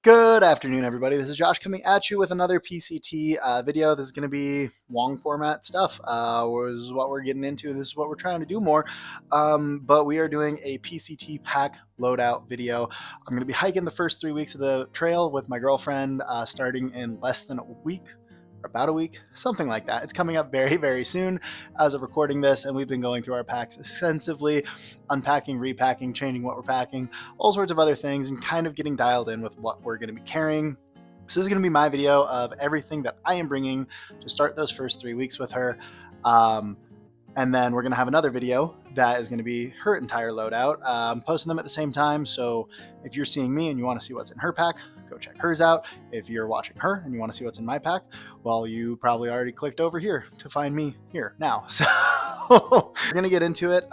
Good afternoon, everybody. This is Josh coming at you with another PCT video. This is going to be long format stuff. This is what we're getting into. This is what we're trying to do more. But we are doing a PCT pack loadout video. I'm going to be hiking the first 3 weeks of the trail with my girlfriend starting in less than a week. About a week, something like that. It's coming up very, very soon as of recording this, and we've been going through our packs extensively, unpacking, repacking, changing what we're packing, all sorts of other things, and kind of getting dialed in with what we're going to be carrying. So this is going to be my video of everything that I am bringing to start those first 3 weeks with her. And then we're going to have another video that is going to be her entire loadout. I'm posting them at the same time, so if you're seeing me and you want to see what's in her pack, go check hers out. If you're watching her and you want to see what's in my pack, well, you probably already clicked over here to find me here now. So we're going to get into it.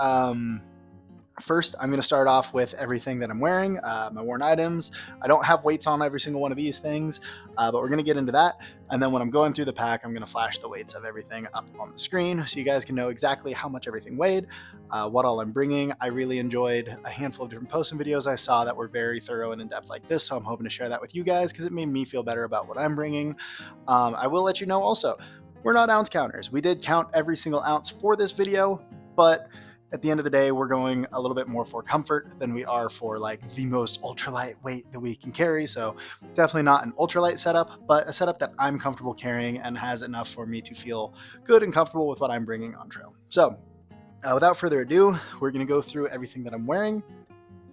First, I'm going to start off with everything that I'm wearing, my worn items. I don't have weights on every single one of these things, but we're going to get into that. And then when I'm going through the pack, I'm going to flash the weights of everything up on the screen so you guys can know exactly how much everything weighed, what all I'm bringing. I really enjoyed a handful of different posts and videos I saw that were very thorough and in-depth like this, so I'm hoping to share that with you guys because it made me feel better about what I'm bringing. I will let you know also, we're not ounce counters. We did count every single ounce for this video, but at the end of the day, we're going a little bit more for comfort than we are for like the most ultralight weight that we can carry. So definitely not an ultralight setup, but a setup that I'm comfortable carrying and has enough for me to feel good and comfortable with what I'm bringing on trail. So without further ado, we're going to go through everything that I'm wearing,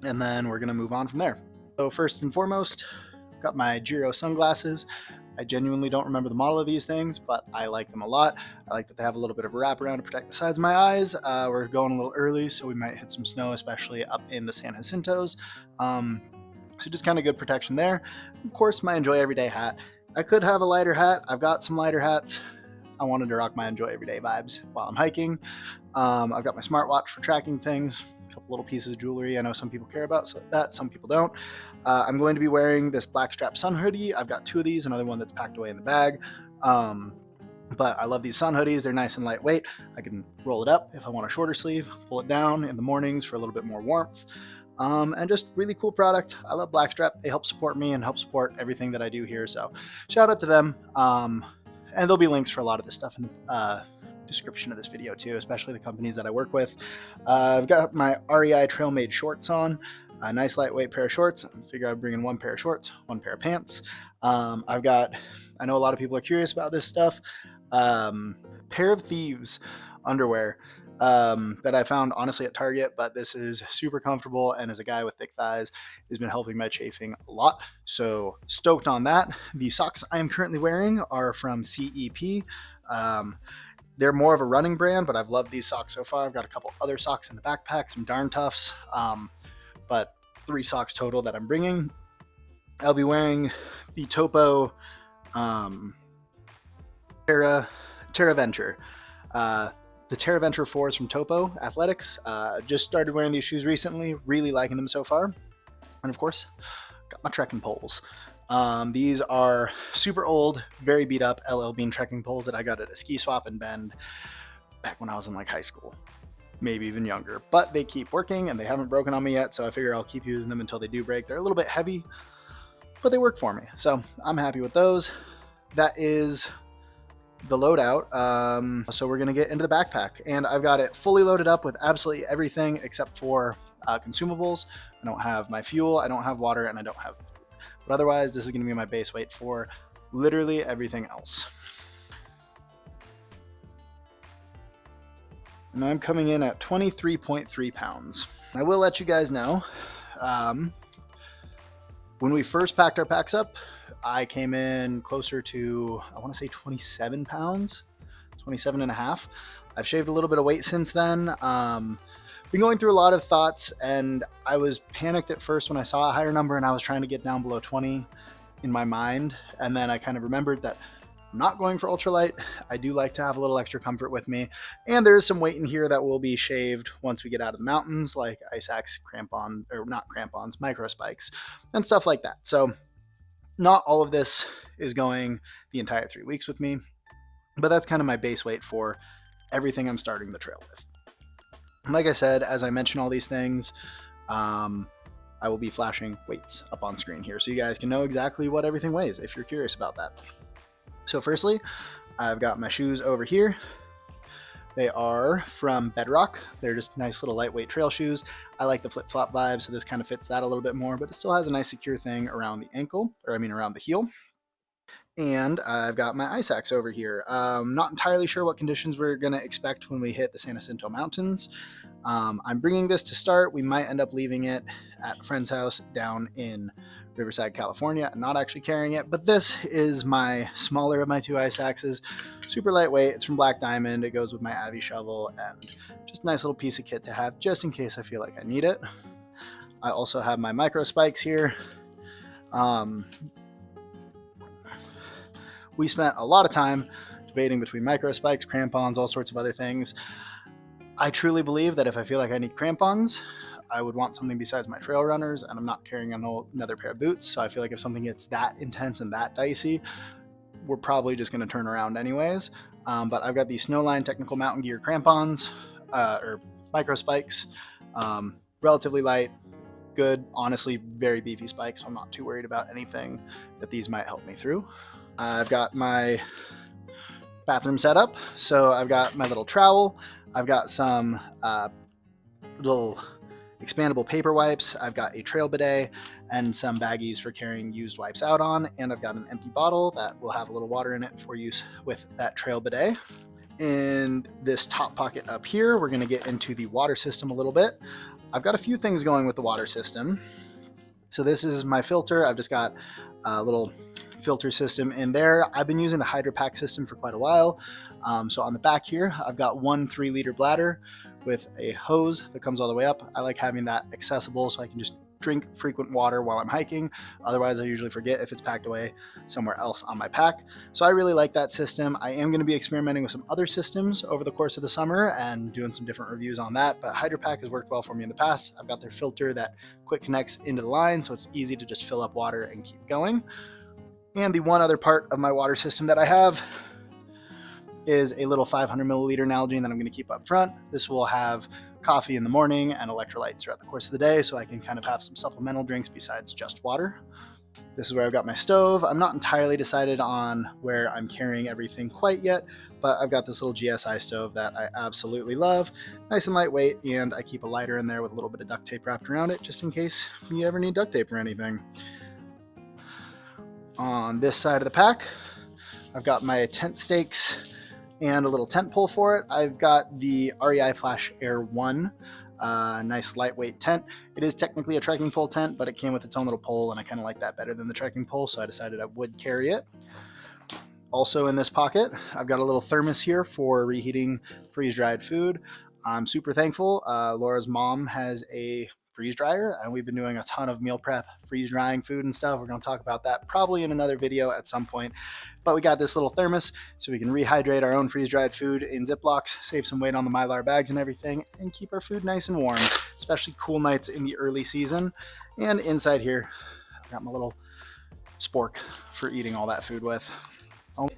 and then we're going to move on from there. So first and foremost, got my Giro sunglasses. I genuinely don't remember the model of these things, but I like them a lot. I like that they have a little bit of a wraparound to protect the sides of my eyes. We're going a little early, so we might hit some snow, especially up in the San Jacintos. So just kind of good protection there. Of course, my Enjoy Everyday hat. I could have a lighter hat. I've got some lighter hats. I wanted to rock my Enjoy Everyday vibes while I'm hiking. I've got my smartwatch for tracking things. Couple little pieces of jewelry I know some people care about that, some people don't. I'm going to be wearing this Blackstrap sun hoodie. I've got two of these, another one that's packed away in the bag. But I love these sun hoodies. They're nice and lightweight. I can roll it up if I want a shorter sleeve, pull it down in the mornings for a little bit more warmth. And just really cool product. I love Blackstrap. They help support me and help support everything that I do here. So shout out to them. And there'll be links for a lot of this stuff in the description of this video too, especially the companies that I work with. I've got my REI Trail Made shorts on, a nice lightweight pair of shorts. I figure I'm bringing one pair of shorts, one pair of pants. I've got, I know a lot of people are curious about this stuff, pair of Thieves underwear that I found honestly at Target, but this is super comfortable, and as a guy with thick thighs, has been helping my chafing a lot. So stoked on that. The socks I am currently wearing are from CEP. They're more of a running brand, but I've loved these socks so far. I've got a couple other socks in the backpack, some Darn Toughs, but 3 socks total that I'm bringing. I'll be wearing the Topo Terra Venture. The Terra Venture 4s from Topo Athletics. Just started wearing these shoes recently, really liking them so far. And of course, got my trekking poles. These are super old, very beat up LL Bean trekking poles that I got at a ski swap in Bend back when I was in like high school, maybe even younger, but they keep working and they haven't broken on me yet. So I figure I'll keep using them until they do break. They're a little bit heavy, but they work for me. So I'm happy with those. That is the loadout. So we're going to get into the backpack, and I've got it fully loaded up with absolutely everything except for consumables. I don't have my fuel, I don't have water, and I don't have food. But otherwise, this is going to be my base weight for literally everything else. And I'm coming in at 23.3 pounds. I will let you guys know, when we first packed our packs up, I came in closer to, I want to say 27 pounds, 27 and a half. I've shaved a little bit of weight since then. Been going through a lot of thoughts, and I was panicked at first when I saw a higher number and I was trying to get down below 20 in my mind. And then I kind of remembered that I'm not going for ultralight. I do like to have a little extra comfort with me. And there's some weight in here that will be shaved once we get out of the mountains, like ice axe crampon, or not crampons, micro spikes and stuff like that. So not all of this is going the entire 3 weeks with me, but that's kind of my base weight for everything I'm starting the trail with. Like I said, as I mention all these things, I will be flashing weights up on screen here so you guys can know exactly what everything weighs if you're curious about that. So firstly, I've got my shoes over here. They are from Bedrock. They're just nice little lightweight trail shoes. I like the flip-flop vibe, so this kind of fits that a little bit more, but it still has a nice secure thing around the ankle, or I mean around the heel. And I've got my ice axe over here. Not entirely sure what conditions we're going to expect when we hit the San Jacinto Mountains. I'm bringing this to start. We might end up leaving it at a friend's house down in Riverside, California, and not actually carrying it. But this is my smaller of my two ice axes. Super lightweight. It's from Black Diamond. It goes with my Avi shovel, and just a nice little piece of kit to have just in case I feel like I need it. I also have my micro spikes here. We spent a lot of time debating between micro spikes, crampons, all sorts of other things. I truly believe that if I feel like I need crampons, I would want something besides my trail runners, and I'm not carrying another pair of boots. So I feel like if something gets that intense and that dicey, we're probably just going to turn around anyways. But I've got these Snowline Technical Mountain Gear crampons, or micro spikes, relatively light, good, honestly, very beefy spikes. So I'm not too worried about anything that these might help me through. I've got my bathroom setup. So I've got my little trowel. I've got some little expandable paper wipes. I've got a trail bidet and some baggies for carrying used wipes out on. And I've got an empty bottle that will have a little water in it for use with that trail bidet. In this top pocket up here, we're going to get into the water system a little bit. I've got a few things going with the water system. So this is my filter. I've just got a little filter system in there. I've been using the HydroPack system for quite a while. So on the back here, I've got one 3-liter bladder with a hose that comes all the way up. I like having that accessible so I can just drink frequent water while I'm hiking. Otherwise, I usually forget if it's packed away somewhere else on my pack. So I really like that system. I am going to be experimenting with some other systems over the course of the summer and doing some different reviews on that. But HydroPack has worked well for me in the past. I've got their filter that quick connects into the line, so it's easy to just fill up water and keep going. And the one other part of my water system that I have is a little 500 milliliter Nalgene that I'm going to keep up front. This will have coffee in the morning and electrolytes throughout the course of the day, so I can kind of have some supplemental drinks besides just water. This is where I've got my stove. I'm not entirely decided on where I'm carrying everything quite yet, but I've got this little GSI stove that I absolutely love. Nice and lightweight, and I keep a lighter in there with a little bit of duct tape wrapped around it just in case you ever need duct tape for anything. On this side of the pack, I've got my tent stakes and a little tent pole for it. I've got the REI Flash Air 1, nice lightweight tent. It is technically a trekking pole tent, but it came with its own little pole, and I kind of like that better than the trekking pole, so I decided I would carry it. Also in this pocket, I've got a little thermos here for reheating freeze-dried food. I'm super thankful. Laura's mom has a freeze dryer, and we've been doing a ton of meal prep, freeze drying food and stuff. We're going to talk about that probably in another video at some point. But we got this little thermos so we can rehydrate our own freeze dried food in Ziplocs, save some weight on the Mylar bags and everything, and keep our food nice and warm, especially cool nights in the early season. And inside here, I've got my little spork for eating all that food with. Oh,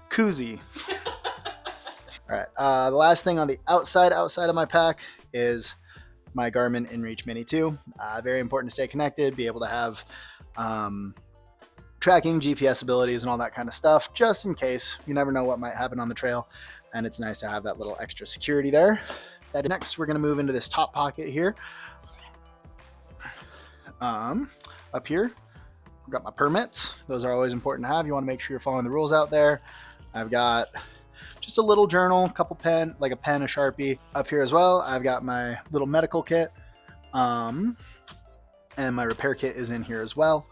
koozie. All right, the last thing on the outside of my pack is my Garmin InReach Mini 2. Very important to stay connected, be able to have tracking, GPS abilities, and all that kind of stuff, just in case. You never know what might happen on the trail, and it's nice to have that little extra security there. Next, we're going to move into this top pocket here. Up here, I've got my permits. Those are always important to have. You want to make sure you're following the rules out there. I've got just a little journal, a couple pen, like a pen, a Sharpie. Up here as well, I've got my little medical kit, and my repair kit is in here as well.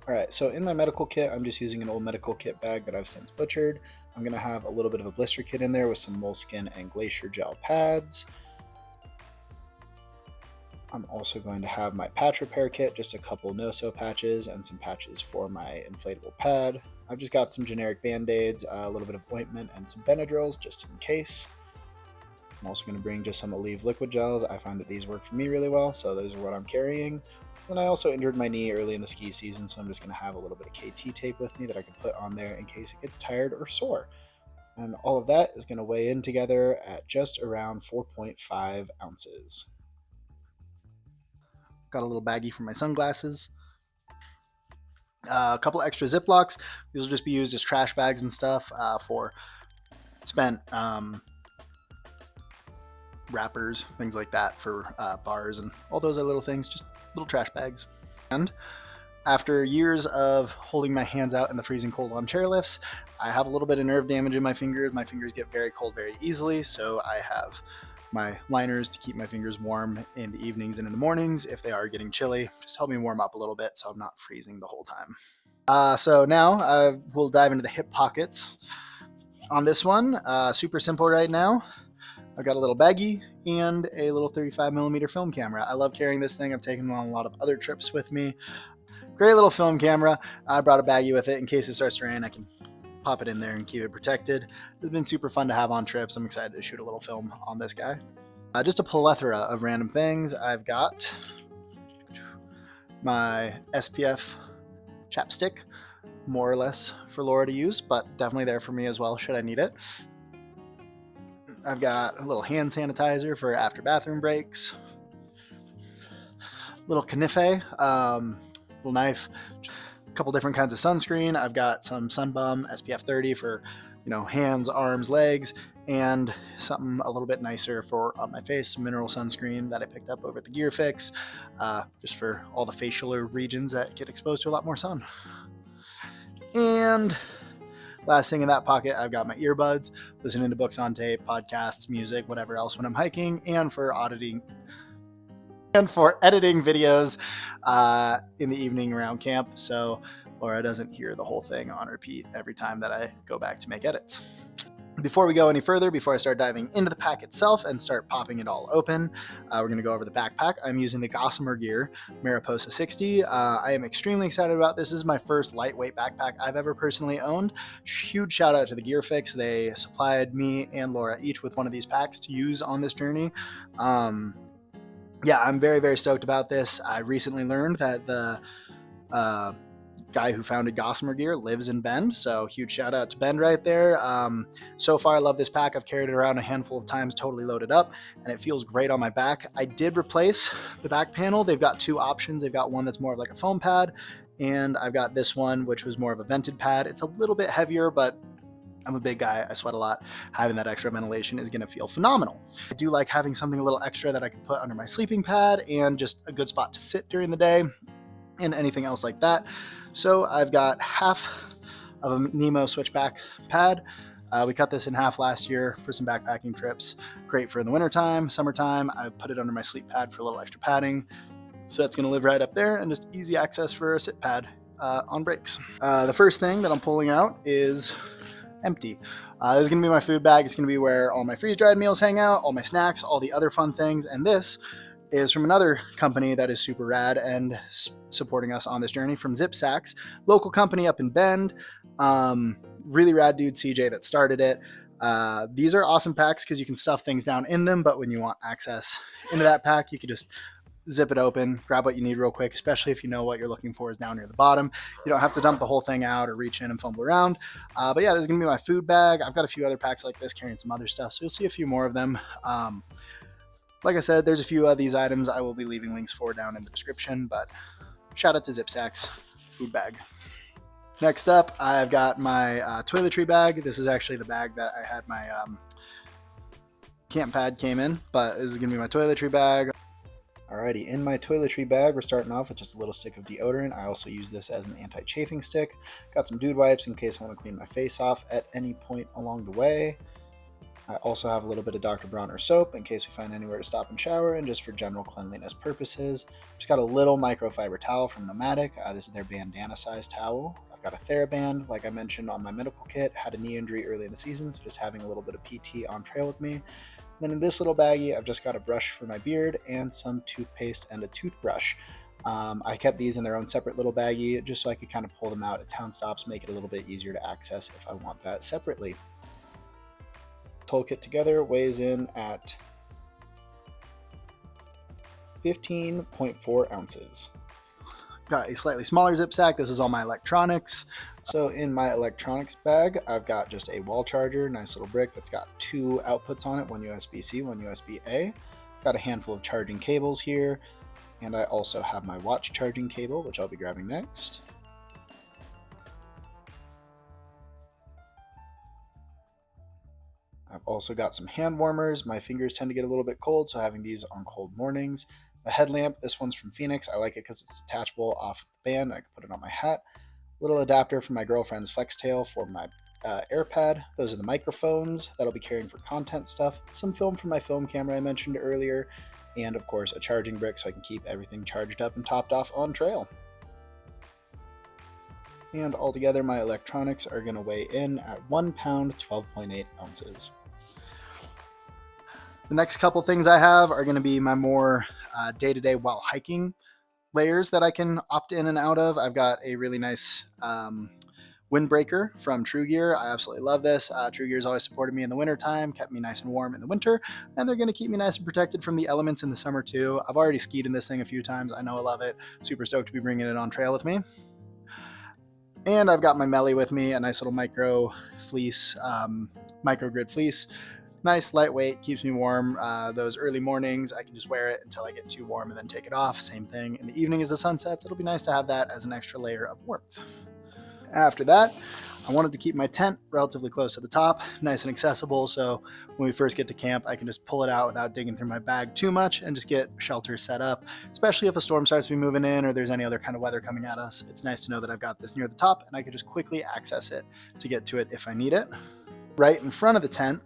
All right, so in my medical kit, I'm just using an old medical kit bag that I've since butchered. I'm gonna have a little bit of a blister kit in there with some moleskin and glacier gel pads. I'm also going to have my patch repair kit, just a couple no-sew patches and some patches for my inflatable pad. I've just got some generic band-aids, a little bit of ointment, and some Benadryls just in case. I'm also going to bring just some Aleve liquid gels. I find that these work for me really well, so those are what I'm carrying. And I also injured my knee early in the ski season, so I'm just going to have a little bit of KT tape with me that I can put on there in case it gets tired or sore. And all of that is going to weigh in together at just around 4.5 ounces. Got a little baggie for my sunglasses. A couple extra Ziplocs. These will just be used as trash bags and stuff for spent wrappers, things like that for bars and all those other little things, just little trash bags. And after years of holding my hands out in the freezing cold on chairlifts, I have a little bit of nerve damage in my fingers. My fingers get very cold very easily, so I have my liners to keep my fingers warm in the evenings and in the mornings if they are getting chilly. Just help me warm up a little bit so I'm not freezing the whole time. So now we'll dive into the hip pockets. On this one, super simple right now. I've got a little baggie and a little 35mm film camera. I love carrying this thing. I've taken it on a lot of other trips with me. Great little film camera. I brought a baggie with it in case it starts to rain. I can pop it in there and keep it protected. It's been super fun to have on trips. I'm excited to shoot a little film on this guy. Just a plethora of random things. I've got my SPF chapstick, more or less for Laura to use, but definitely there for me as well should I need it. I've got a little hand sanitizer for after bathroom breaks. Little canife, little knife, a couple different kinds of sunscreen. I've got some Sunbum SPF 30 for, hands, arms, legs, and something a little bit nicer for on my face, mineral sunscreen that I picked up over at the Gear Fix, just for all the facial regions that get exposed to a lot more sun. And last thing in that pocket, I've got my earbuds, listening to books on tape, podcasts, music, whatever else when I'm hiking, and for auditing and for editing videos in the evening around camp, so Laura doesn't hear the whole thing on repeat every time that I go back to make edits. Before we go any further, before I start diving into the pack itself and start popping it all open, we're going to go over the backpack. I'm using the TREW Gear Mariposa 60. I am extremely excited about this. This is my first lightweight backpack I've ever personally owned. Huge shout out to the Gear Fix. They supplied me and Laura each with one of these packs to use on this journey. Yeah, I'm very, very stoked about this. I recently learned that the guy who founded Gossamer Gear lives in Bend, so huge shout out to Bend right there. So far, I love this pack. I've carried it around a handful of times, totally loaded up, and it feels great on my back. I did replace the back panel. They've got two options. They've got one that's more of like a foam pad, and I've got this one, which was more of a vented pad. It's a little bit heavier, but I'm a big guy. I sweat a lot. Having that extra ventilation is going to feel phenomenal. I do like having something a little extra that I can put under my sleeping pad and just a good spot to sit during the day and anything else like that. So I've got half of a Nemo switchback pad. We cut this in half last year for some backpacking trips. Great for in the wintertime, summertime. I put it under my sleep pad for a little extra padding. So that's going to live right up there and just easy access for a sit pad on breaks. The first thing that I'm pulling out is empty. This is going to be my food bag. It's going to be where all my freeze-dried meals hang out, all my snacks, all the other fun things. And this is from another company that is super rad and supporting us on this journey, from ZipSacks, local company up in Bend. Really rad dude, CJ, that started it. These are awesome packs because you can stuff things down in them, but when you want access into that pack, you can just zip it open, grab what you need real quick, especially if you know what you're looking for is down near the bottom. You don't have to dump the whole thing out or reach in and fumble around. But yeah, this is going to be my food bag. I've got a few other packs like this carrying some other stuff, so you'll see a few more of them. Like I said, there's a few of these items I will be leaving links for down in the description, but shout out to ZipSacks food bag. Next up, I've got my toiletry bag. This is actually the bag that I had my camp pad came in, but this is going to be my toiletry bag. Alrighty, in my toiletry bag, we're starting off with just a little stick of deodorant. I also use this as an anti-chafing stick. Got some dude wipes in case I want to clean my face off at any point along the way. I also have a little bit of Dr. Bronner soap in case we find anywhere to stop and shower, and just for general cleanliness purposes. Just got a little microfiber towel from Nomadic. This is their bandana size towel. I've got a TheraBand, like I mentioned on my medical kit. Had a knee injury early in the season, so just having a little bit of PT on trail with me. Then in this little baggie, I've just got a brush for my beard and some toothpaste and a toothbrush. I kept these in their own separate little baggie just so I could kind of pull them out at town stops, make it a little bit easier to access if I want that separately. This whole kit together weighs in at 15.4 ounces. Got a slightly smaller zip sack. This is all my electronics. So in my electronics bag, I've got just a wall charger, nice little brick that's got two outputs on it, one USB-C, one USB-A. Got a handful of charging cables here. And I also have my watch charging cable, which I'll be grabbing next. I've also got some hand warmers. My fingers tend to get a little bit cold, so having these on cold mornings. A headlamp, this one's from Phoenix. I like it because it's detachable off the band. I can put it on my hat. Little adapter from my girlfriend's FlexTail for my AirPad. Those are the microphones that I'll be carrying for content stuff. Some film from my film camera I mentioned earlier. And of course, a charging brick so I can keep everything charged up and topped off on trail. And altogether, my electronics are going to weigh in at 1 pound, 12.8 ounces. The next couple things I have are going to be my more day-to-day while hiking layers that I can opt in and out of. I've got a really nice windbreaker from TREW Gear. I absolutely love this. TREW Gear has always supported me in the wintertime, kept me nice and warm in the winter, and they're going to keep me nice and protected from the elements in the summer too. I've already skied in this thing a few times. I know I love it. Super stoked to be bringing it on trail with me. And I've got my Melly with me, a nice little micro fleece, microgrid fleece. Nice, lightweight, keeps me warm. Those early mornings, I can just wear it until I get too warm and then take it off. Same thing in the evening as the sun sets. It'll be nice to have that as an extra layer of warmth. After that, I wanted to keep my tent relatively close to the top, nice and accessible, so when we first get to camp, I can just pull it out without digging through my bag too much and just get shelter set up, especially if a storm starts to be moving in or there's any other kind of weather coming at us. It's nice to know that I've got this near the top and I can just quickly access it to get to it if I need it. Right in front of the tent,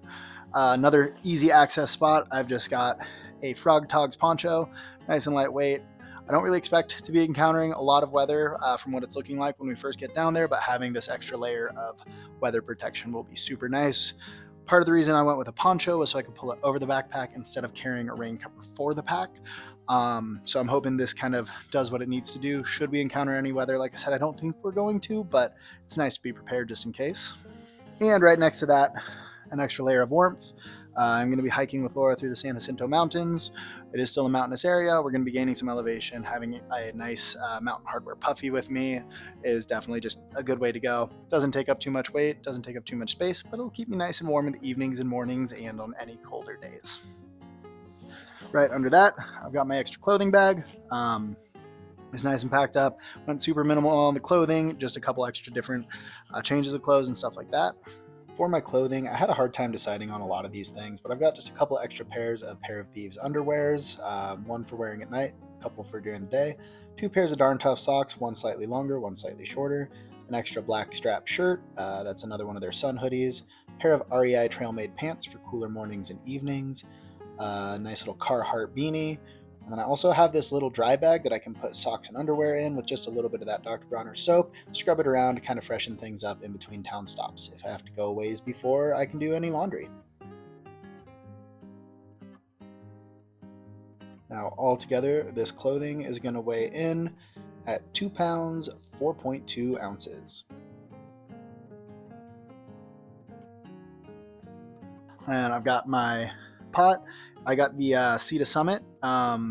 another easy access spot, I've just got a Frog Togs poncho, nice and lightweight. I don't really expect to be encountering a lot of weather from what it's looking like when we first get down there, but having this extra layer of weather protection will be super nice. Part of the reason I went with a poncho was so I could pull it over the backpack instead of carrying a rain cover for the pack. So I'm hoping this kind of does what it needs to do should we encounter any weather. Like I said, I don't think we're going to, but it's nice to be prepared just in case. And right next to that, an extra layer of warmth. I'm going to be hiking with Laura through the San Jacinto Mountains. It is still a mountainous area. We're going to be gaining some elevation. Having a nice mountain hardware puffy with me is definitely just a good way to go. Doesn't take up too much weight, doesn't take up too much space, but it'll keep me nice and warm in the evenings and mornings and on any colder days. Right under that, I've got my extra clothing bag. It's nice and packed up. Went super minimal on the clothing, just a couple extra different changes of clothes and stuff like that. For my clothing, I had a hard time deciding on a lot of these things, but I've got just a couple extra pairs of Pair of Thieves underwears, one for wearing at night, a couple for during the day, 2 pairs of Darn Tough socks, one slightly longer, one slightly shorter, an extra Blackstrap shirt, that's another one of their sun hoodies, a pair of REI Trailmade pants for cooler mornings and evenings, a nice little Carhartt beanie, and then I also have this little dry bag that I can put socks and underwear in with just a little bit of that Dr. Bronner soap, scrub it around to kind of freshen things up in between town stops if I have to go a ways before I can do any laundry. Now, altogether, this clothing is going to weigh in at 2 pounds, 4.2 ounces. And I've got my pot. I got the Sea to Summit.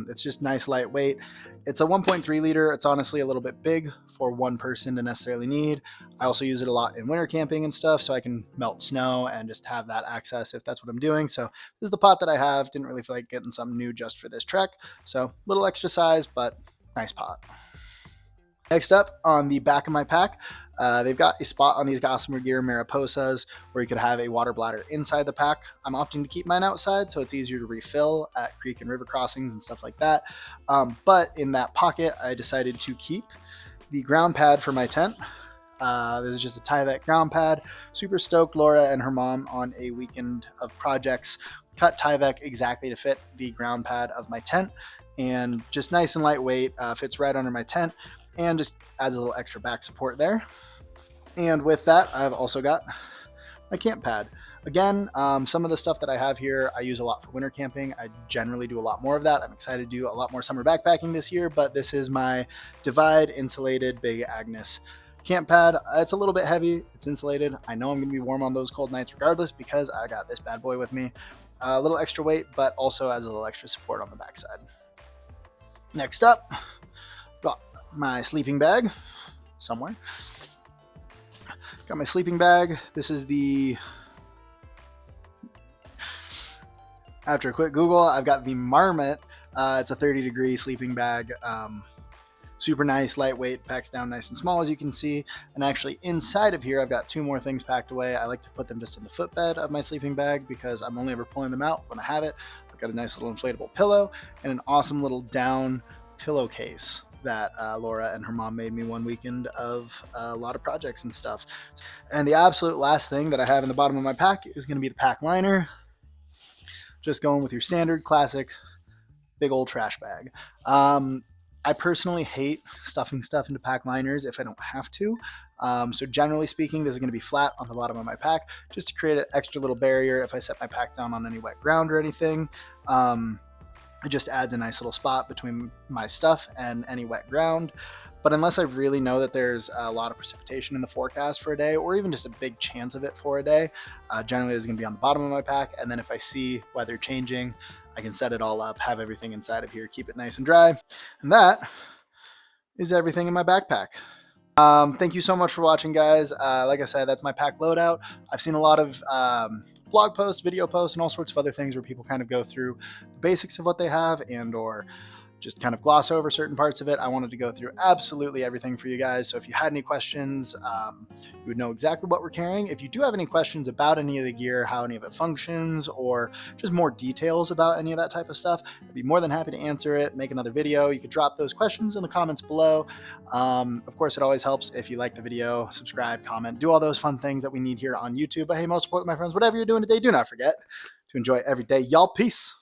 It's just nice, lightweight. It's a 1.3 liter. It's honestly a little bit big for one person to necessarily need. I also use it a lot in winter camping and stuff, so I can melt snow and just have that access if that's what I'm doing. So this is the pot that I have. Didn't really feel like getting something new just for this trek. So a little extra size, but nice pot. Next up, on the back of my pack, they've got a spot on these Gossamer Gear Mariposas where you could have a water bladder inside the pack. I'm opting to keep mine outside so it's easier to refill at creek and river crossings and stuff like that. But in that pocket, I decided to keep the ground pad for my tent. This is just a Tyvek ground pad. Super stoked Laura and her mom on a weekend of projects cut Tyvek exactly to fit the ground pad of my tent, and just nice and lightweight, fits right under my tent and just adds a little extra back support there. And with that, I've also got my camp pad. Again, some of the stuff that I have here, I use a lot for winter camping. I generally do a lot more of that. I'm excited to do a lot more summer backpacking this year, but this is my Divide insulated Big Agnes camp pad. It's a little bit heavy. It's insulated. I know I'm going to be warm on those cold nights regardless because I got this bad boy with me. A little extra weight, but also has a little extra support on the backside. Next up, got my sleeping bag somewhere. Got my sleeping bag. This is the, after a quick Google, I've got the Marmot It's a 30-degree sleeping bag. Super nice, lightweight, packs down nice and small, as you can see. And actually inside of here, I've got 2 more things packed away. I like to put them just in the footbed of my sleeping bag because I'm only ever pulling them out when I have it. I've got a nice little inflatable pillow and an awesome little down pillowcase that Laura and her mom made me one weekend of a lot of projects and stuff. And the absolute last thing that I have in the bottom of my pack is going to be the pack liner. Just going with your standard classic big old trash bag. I personally hate stuffing stuff into pack liners if I don't have to. So generally speaking, this is going to be flat on the bottom of my pack just to create an extra little barrier if I set my pack down on any wet ground or anything. It just adds a nice little spot between my stuff and any wet ground. But unless I really know that there's a lot of precipitation in the forecast for a day, or even just a big chance of it for a day, generally it's going to be on the bottom of my pack. And then if I see weather changing, I can set it all up, have everything inside of here, keep it nice and dry. And that is everything in my backpack. Thank you so much for watching, guys. Like I said, that's my pack loadout. I've seen a lot of blog posts, video posts, and all sorts of other things where people kind of go through the basics of what they have and or just kind of gloss over certain parts of it. I wanted to go through absolutely everything for you guys. So if you had any questions, you would know exactly what we're carrying. If you do have any questions about any of the gear, how any of it functions, or just more details about any of that type of stuff, I'd be more than happy to answer it, make another video. You could drop those questions in the comments below. Of course, it always helps if you like the video, subscribe, comment, do all those fun things that we need here on YouTube. But hey, most support, my friends, whatever you're doing today, do not forget to enjoy every day. Y'all, peace.